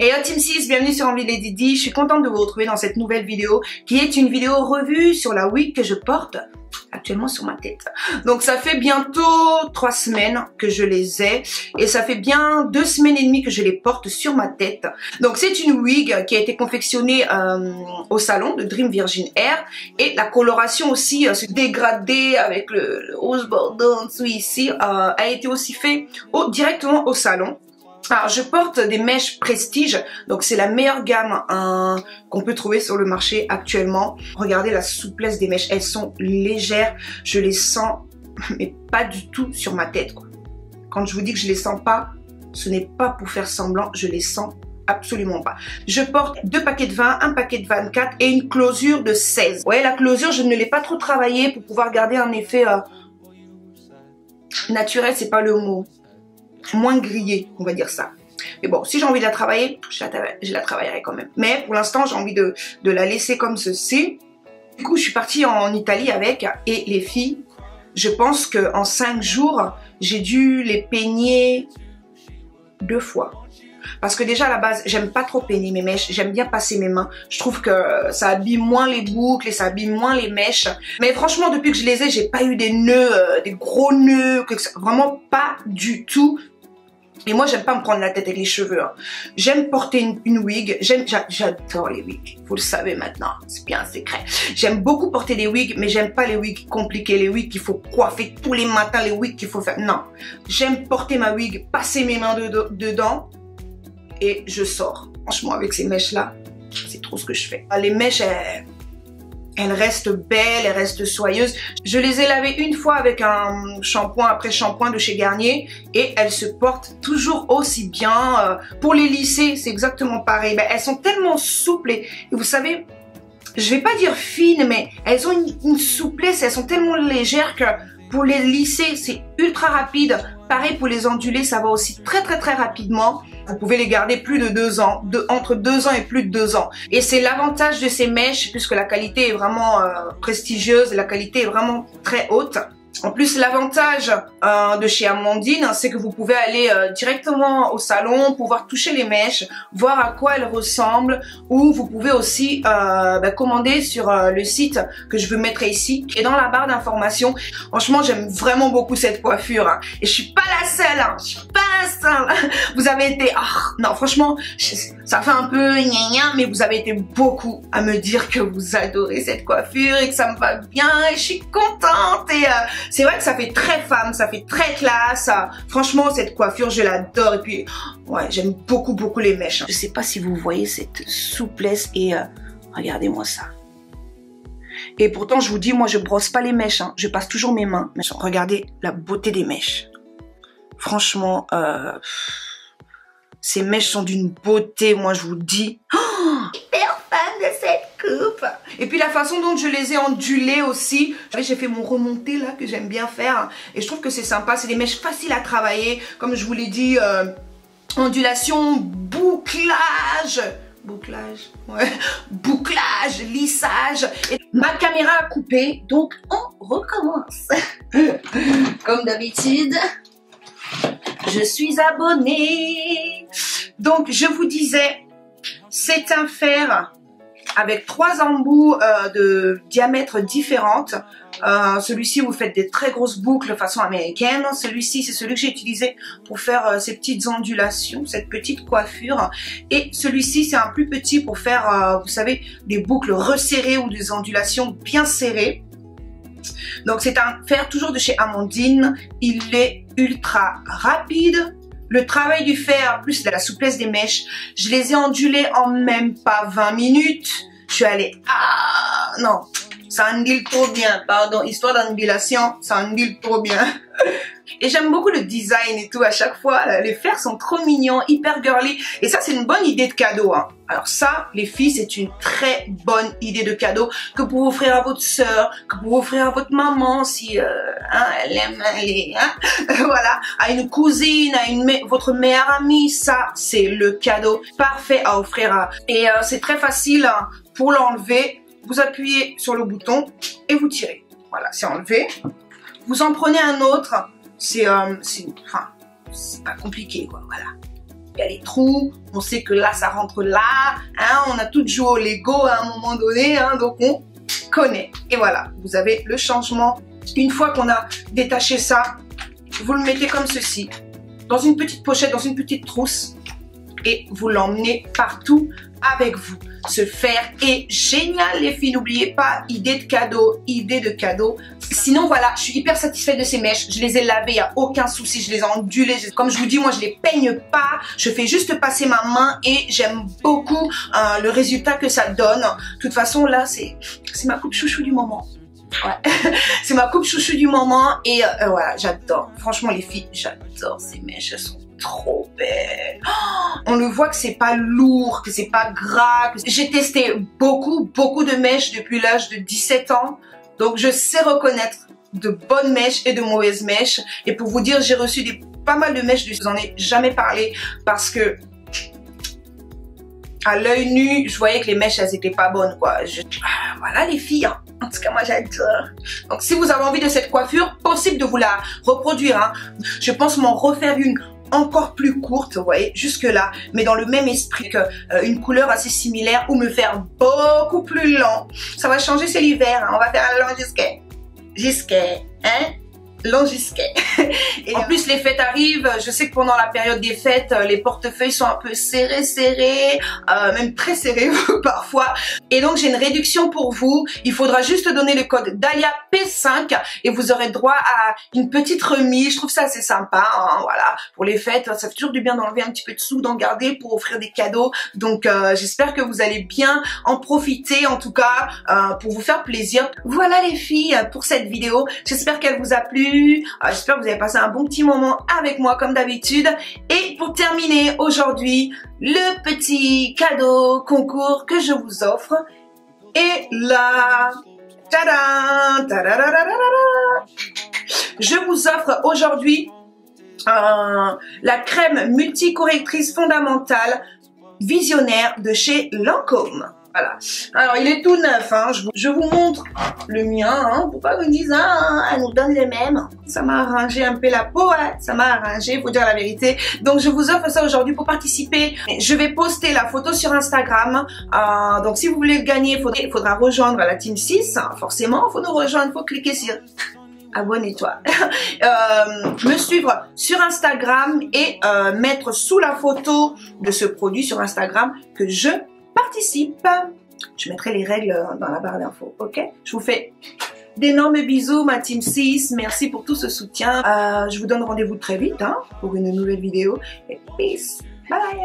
Et yo Team 6, bienvenue sur Envie Lady D. Je suis contente de vous retrouver dans cette nouvelle vidéo qui est une vidéo revue sur la wig que je porte actuellement sur ma tête. Donc ça fait bientôt 3 semaines que je les ai et ça fait bien 2 semaines et demie que je les porte sur ma tête. Donc c'est une wig qui a été confectionnée au salon de Dream Virgin Hair et la coloration aussi se dégradée avec le rose bordeaux en dessous ici a été aussi fait directement au salon. Alors je porte des mèches Prestige, donc c'est la meilleure gamme qu'on peut trouver sur le marché actuellement. Regardez la souplesse des mèches, elles sont légères, je les sens mais pas du tout sur ma tête quoi. Quand je vous dis que je les sens pas, ce n'est pas pour faire semblant, je les sens absolument pas. Je porte 2 paquets de 20, un paquet de 24 et une closure de 16. Vous voyez la closure, je ne l'ai pas trop travaillée pour pouvoir garder un effet naturel, c'est pas le mot. Moins grillé, on va dire ça. Mais bon, si j'ai envie de la travailler, je la travaillerai quand même. Mais pour l'instant, j'ai envie de la laisser comme ceci. Du coup, je suis partie en Italie avec et les filles, je pense qu'en 5 jours, j'ai dû les peigner 2 fois. Parce que déjà à la base, j'aime pas trop peigner mes mèches, j'aime bien passer mes mains. Je trouve que ça abîme moins les boucles et ça abîme moins les mèches. Mais franchement, depuis que je les ai, j'ai pas eu des nœuds, des gros nœuds, vraiment pas du tout. Et moi, j'aime pas me prendre la tête avec les cheveux. Hein. J'aime porter une wig. J'adore les wigs. Vous le savez maintenant. C'est bien un secret. J'aime beaucoup porter des wigs, mais j'aime pas les wigs compliqués. Les wigs qu'il faut coiffer tous les matins. Les wigs qu'il faut faire. Non. J'aime porter ma wig, passer mes mains dedans. Et je sors. Franchement, avec ces mèches-là, c'est trop ce que je fais. Les mèches, elles restent belles, elles restent soyeuses. Je les ai lavées une fois avec un shampoing après shampoing de chez Garnier et elles se portent toujours aussi bien. Pour les lisser, c'est exactement pareil. Ben, elles sont tellement souples et vous savez, je vais pas dire fines, mais elles ont une souplesse, elles sont tellement légères que pour les lisser, c'est ultra rapide. Pareil pour les onduler, ça va aussi très rapidement. Vous pouvez les garder plus de 2 ans, entre 2 ans et plus de 2 ans. Et c'est l'avantage de ces mèches puisque la qualité est vraiment prestigieuse, la qualité est vraiment très haute. En plus, l'avantage de chez Amandine, c'est que vous pouvez aller directement au salon, pouvoir toucher les mèches, voir à quoi elles ressemblent, ou vous pouvez aussi commander sur le site que je vous mettrai ici. Et dans la barre d'informations, franchement, j'aime vraiment beaucoup cette coiffure. Hein. Et je suis pas la seule, hein. Je suis pas la seule. Vous avez été... non, franchement, ça fait un peu gna, mais vous avez été beaucoup à me dire que vous adorez cette coiffure et que ça me va bien. Et je suis contente et... c'est vrai que ça fait très femme, ça fait très classe. Franchement, cette coiffure, je l'adore. Et puis, ouais, j'aime beaucoup les mèches. Je sais pas si vous voyez cette souplesse et regardez-moi ça. Et pourtant, je vous dis, moi, je brosse pas les mèches. Hein. Je passe toujours mes mains. Regardez la beauté des mèches. Franchement, ces mèches sont d'une beauté, moi, je vous dis. Hyper fan de cette coupe. Et puis la façon dont je les ai ondulées aussi. J'ai fait mon remonté là que j'aime bien faire. Et je trouve que c'est sympa. C'est des mèches faciles à travailler. Comme je vous l'ai dit, ondulation, bouclage. Bouclage, ouais. Bouclage, lissage. Et ma caméra a coupé. Donc on recommence. Comme d'habitude. Je suis abonnée. Donc je vous disais, c'est un fer avec 3 embouts de diamètre différentes. Celui-ci, vous faites des très grosses boucles façon américaine. Celui-ci, c'est celui que j'ai utilisé pour faire ces petites ondulations, cette petite coiffure. Et celui-ci, c'est un plus petit pour faire, vous savez, des boucles resserrées ou des ondulations bien serrées. Donc c'est un fer toujours de chez Amandine. Il est ultra rapide. Le travail du fer, plus de la souplesse des mèches, je les ai ondulées en même pas 20 minutes. Je suis allée, non, ça ondule trop bien, pardon, histoire d'ondulation, ça ondule trop bien. Et j'aime beaucoup le design et tout à chaque fois, les fers sont trop mignons, hyper girly. Et ça, c'est une bonne idée de cadeau. Hein. Alors ça, les filles, c'est une très bonne idée de cadeau que vous pouvez offrir à votre soeur, que vous pouvez offrir à votre maman si elle aime aller, voilà, à une cousine, à votre meilleure amie. Ça, c'est le cadeau parfait à offrir. Et c'est très facile hein, pour l'enlever. Vous appuyez sur le bouton et vous tirez. Voilà, c'est enlevé. Vous en prenez un autre. C'est pas compliqué, quoi. Voilà. il y a les trous, on sait que là, ça rentre là, hein, on a tout joué au Lego à un moment donné, hein, donc on connaît. Et voilà, vous avez le changement. Une fois qu'on a détaché ça, vous le mettez comme ceci, dans une petite pochette, dans une petite trousse, et vous l'emmenez partout avec vous. Ce fer est génial les filles, n'oubliez pas, idée de cadeau. Sinon voilà, je suis hyper satisfaite de ces mèches, je les ai lavées, il n'y a aucun souci, je les ai ondulées, comme je vous dis, moi je les peigne pas, je fais juste passer ma main et j'aime beaucoup le résultat que ça donne. De toute façon là, c'est ma coupe chouchou du moment. Ouais, c'est ma coupe chouchou du moment et voilà, j'adore. Franchement les filles, j'adore ces mèches, elles sont trop belle. Oh, on le voit que c'est pas lourd, que c'est pas gras. J'ai testé beaucoup de mèches depuis l'âge de 17 ans. Donc je sais reconnaître de bonnes mèches et de mauvaises mèches. Et pour vous dire, j'ai reçu pas mal de mèches, je vous en ai jamais parlé parce que à l'œil nu, je voyais que les mèches, elles étaient pas bonnes, quoi. Voilà les filles, hein. En tout cas, moi j'adore. Donc si vous avez envie de cette coiffure, possible de vous la reproduire, hein. Je pense m'en refaire une encore plus courte, vous voyez, jusque là, mais dans le même esprit qu'une couleur assez similaire ou me faire beaucoup plus long. Ça va changer, c'est l'hiver, hein. On va faire un long jusqu'à, hein, long jusqu'à. Et en plus les fêtes arrivent, je sais que pendant la période des fêtes, les portefeuilles sont un peu serrés, même très serrés parfois. Et donc j'ai une réduction pour vous. Il faudra juste donner le code Dahlia P5 et vous aurez droit à une petite remise. Je trouve ça assez sympa, hein, voilà. Pour les fêtes, ça fait toujours du bien d'enlever un petit peu de sous, d'en garder pour offrir des cadeaux. Donc j'espère que vous allez bien en profiter, en tout cas pour vous faire plaisir. Voilà les filles pour cette vidéo. J'espère qu'elle vous a plu. J'espère que vous avez passé un bon petit moment avec moi comme d'habitude. Et pour terminer aujourd'hui, le petit cadeau concours que je vous offre est là. Tadam, je vous offre aujourd'hui la crème multicorrectrice fondamentale visionnaire de chez Lancôme. Voilà. Alors, il est tout neuf, hein. Je vous montre le mien, hein. Faut pas qu'on dise, hein, elle nous donne les mêmes. Ça m'a arrangé un peu la peau, hein. Ça m'a arrangé, faut dire la vérité. Donc, je vous offre ça aujourd'hui pour participer. Je vais poster la photo sur Instagram. Donc, si vous voulez le gagner, il faudra rejoindre la Team 6. Hein. Forcément, il faut nous rejoindre, il faut cliquer sur abonne-toi. Me suivre sur Instagram et mettre sous la photo de ce produit sur Instagram que je participe. Je mettrai les règles dans la barre d'infos, ok? Je vous fais d'énormes bisous, ma Team 6. Merci pour tout ce soutien. Je vous donne rendez-vous très vite, hein, pour une nouvelle vidéo. Et peace. Bye, bye,